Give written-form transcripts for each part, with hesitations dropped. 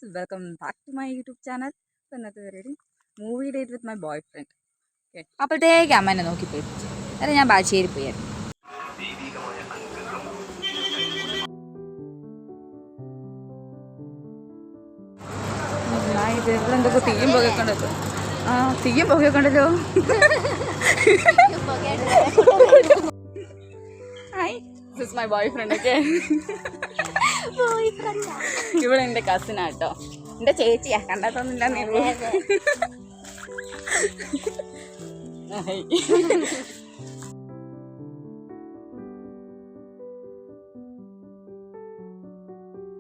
Welcome back to my YouTube channel. അപ്പോൾ ഇന്നത്തെ പരിപാടി movie date with my boyfriend. Okay, അപ്പോഴത്തേക്ക് അമ്മ എന്നെ നോക്കി പോയി. അല്ല, ഞാൻ ബാച്ചേരി പോയായിരുന്നു. ഇത് ഇവിടെ എന്തൊക്കെ തീയും പുകയൊക്കെ ഉണ്ടല്ലോ. ആ, തീയും പുകയൊക്കെ ഉണ്ടല്ലോ. Hi, this is my boyfriend. Okay, ഇവിടെ എൻ്റെ കസിനാട്ടോ, എൻ്റെ ചേച്ചിയാ. കണ്ടാത്തൊന്നുമില്ല നീ.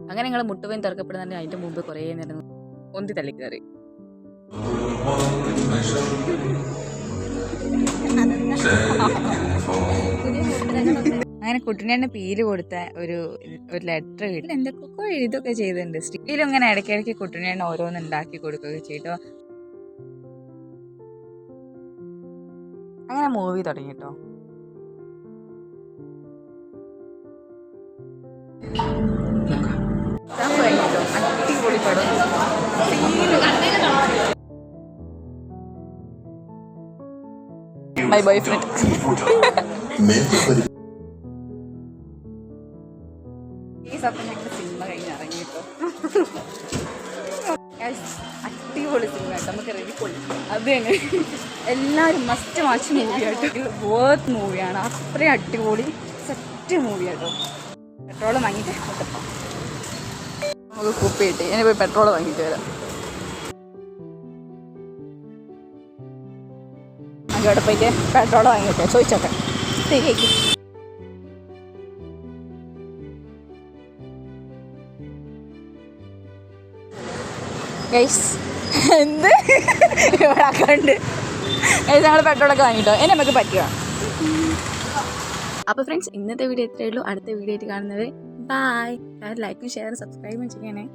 അങ്ങനെ ഞങ്ങൾ മുട്ടുപോയി തുറക്കപ്പെടുന്നുണ്ട്. അതിൻ്റെ മുമ്പ് കുറേ നേരം ഒന്തി തള്ളി കയറി. അങ്ങനെ കുട്ടിനെ പീല് കൊടുത്ത ഒരു ലെറ്റർ കിട്ടി. എന്തൊക്കെ എഴുതൊക്കെ ചെയ്തിട്ടുണ്ട്. സ്റ്റിക്കിലും ഇങ്ങനെ ഇടയ്ക്കിടയ്ക്ക് കുട്ടിനെ ഓരോന്ന് ഉണ്ടാക്കി കൊടുക്കുകയൊക്കെ ചെയ്തോ. അങ്ങനെ മൂവി തുടങ്ങിട്ടോ. അടിപൊളി പടം. My boy friend. ഈ സമയം ഞങ്ങൾ സിനിമ കഴിഞ്ഞ് ഇറങ്ങിട്ടോ. അടിപൊളി സിനിമ കേട്ടോ, നമുക്ക് റെഡിപ്പൊളി. അത് തന്നെ എല്ലാവരും മസ്റ്റ് വാച്ച് മൂവിയായിട്ട്, വേർത്ത് മൂവിയാണ്. അത്രയും അടിപൊളി സെറ്റ് മൂവിയാട്ടോ. പെട്രോൾ വാങ്ങിയിട്ട് നമുക്ക് കുപ്പി കിട്ടി. ഇനി പോയി പെട്രോൾ വാങ്ങിയിട്ട് വരാം. അങ്ങോട്ട് പോയിട്ട് പെട്രോൾ വാങ്ങിയിട്ട് ചോദിച്ചോട്ടെ. ഗൈസ്, എന്ത് ഇവിടെ ആക്കാണ്ട് ഗൈസ്, ഞങ്ങൾ പെട്രോളൊക്കെ വാങ്ങിട്ടോ. ഇനി നമുക്ക് പറ്റുക. അപ്പോൾ ഫ്രണ്ട്സ്, ഇന്നത്തെ വീഡിയോ എത്രയേ ഉള്ളൂ. അടുത്ത വീഡിയോ ആയിട്ട് കാണുന്നത്. ബൈ. ലൈക്കും ഷെയറും സബ്സ്ക്രൈബും ചെയ്യണേ.